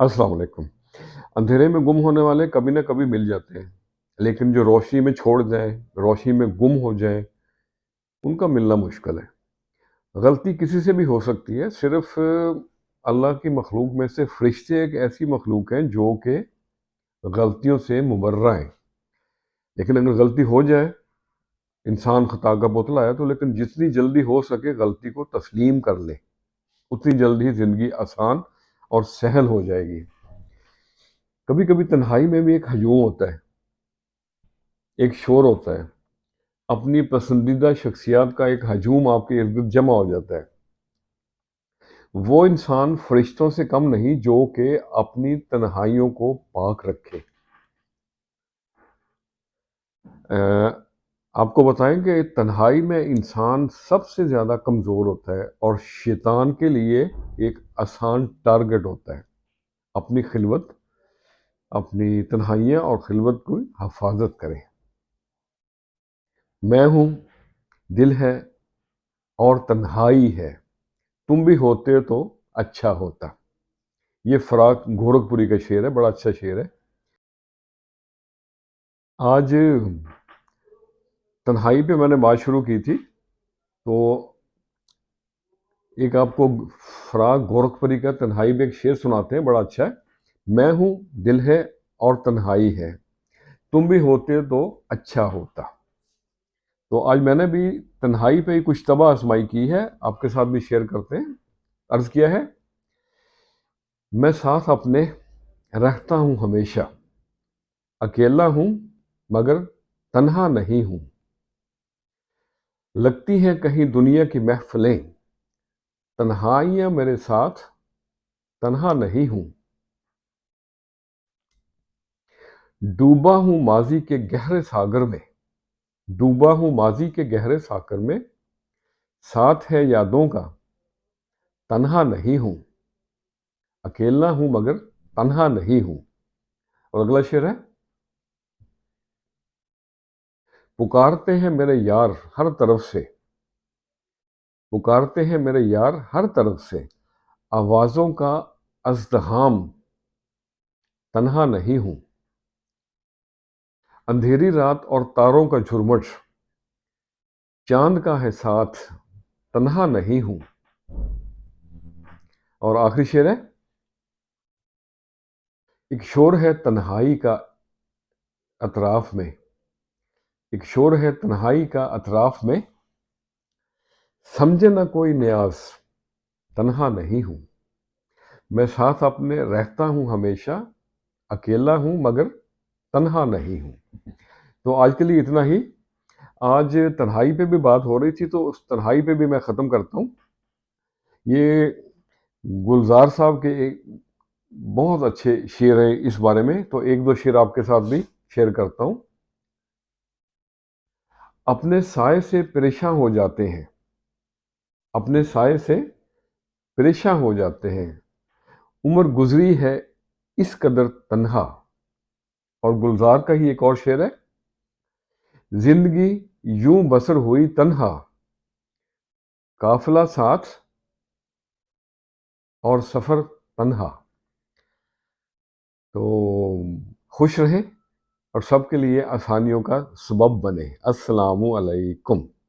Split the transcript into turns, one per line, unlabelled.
السلام علیکم۔ اندھیرے میں گم ہونے والے کبھی نہ کبھی مل جاتے ہیں، لیکن جو روشنی میں چھوڑ جائیں، روشنی میں گم ہو جائیں، ان کا ملنا مشکل ہے۔ غلطی کسی سے بھی ہو سکتی ہے، صرف اللہ کی مخلوق میں سے فرشتے ایک ایسی مخلوق ہیں جو کہ غلطیوں سے مبرہ ہیں۔ لیکن اگر غلطی ہو جائے، انسان خطا کا پتلا ہے، تو لیکن جتنی جلدی ہو سکے غلطی کو تسلیم کر لے، اتنی جلدی زندگی آسان اور سہل ہو جائے گی۔ کبھی کبھی تنہائی میں بھی ایک ہجوم ہوتا ہے، ایک شور ہوتا ہے، اپنی پسندیدہ شخصیات کا ایک ہجوم آپ کے ارد گرد جمع ہو جاتا ہے۔ وہ انسان فرشتوں سے کم نہیں جو کہ اپنی تنہائیوں کو پاک رکھے۔ آپ کو بتائیں کہ تنہائی میں انسان سب سے زیادہ کمزور ہوتا ہے اور شیطان کے لیے ایک آسان ٹارگٹ ہوتا ہے۔ اپنی خلوت، اپنی تنہائیاں اور خلوت کی حفاظت کریں۔ میں ہوں، دل ہے اور تنہائی ہے، تم بھی ہوتے تو اچھا ہوتا۔ یہ فراق گورکھپوری کا شعر ہے، بڑا اچھا شعر ہے۔ آج تنہائی پہ میں نے بات شروع کی تھی، تو ایک آپ کو فراق گورکھپوری کا تنہائی پہ ایک شعر سناتے ہیں، بڑا اچھا ہے۔ میں ہوں، دل ہے اور تنہائی ہے، تم بھی ہوتے تو اچھا ہوتا۔ تو آج میں نے بھی تنہائی پہ ہی کچھ طبع آزمائی کی ہے، آپ کے ساتھ بھی شیئر کرتے ہیں۔ عرض کیا ہے، میں ساتھ اپنے رہتا ہوں ہمیشہ، اکیلا ہوں مگر تنہا نہیں ہوں۔ لگتی ہیں کہیں دنیا کی محفلیں، تنہائیاں میرے ساتھ، تنہا نہیں ہوں۔ ڈوبا ہوں ماضی کے گہرے ساگر میں، ڈوبا ہوں ماضی کے گہرے ساگر میں، ساتھ ہے یادوں کا، تنہا نہیں ہوں۔ اکیلا ہوں مگر تنہا نہیں ہوں۔ اور اگلا شعر ہے، پکارتے ہیں میرے یار ہر طرف سے، پکارتے ہیں میرے یار ہر طرف سے، آوازوں کا ازدحام، تنہا نہیں ہوں۔ اندھیری رات اور تاروں کا جھرمٹ، چاند کا ہے ساتھ، تنہا نہیں ہوں۔ اور آخری شعر ہے، ایک شور ہے تنہائی کا اطراف میں، ایک شور ہے تنہائی کا اطراف میں، سمجھے نہ کوئی نیاز، تنہا نہیں ہوں۔ میں ساتھ اپنے رہتا ہوں ہمیشہ، اکیلا ہوں مگر تنہا نہیں ہوں۔ تو آج کے لیے اتنا ہی۔ آج تنہائی پہ بھی بات ہو رہی تھی، تو اس تنہائی پہ بھی میں ختم کرتا ہوں۔ یہ گلزار صاحب کے ایک بہت اچھے شعر ہیں اس بارے میں، تو ایک دو شعر آپ کے ساتھ بھی شیئر کرتا ہوں۔ اپنے سائے سے پریشاں ہو جاتے ہیں، اپنے سائے سے پریشاں ہو جاتے ہیں، عمر گزری ہے اس قدر تنہا۔ اور گلزار کا ہی ایک اور شعر ہے، زندگی یوں بسر ہوئی تنہا، قافلہ ساتھ اور سفر تنہا۔ تو خوش رہیں اور سب کے لیے آسانیوں کا سبب بنے۔ السلام علیکم۔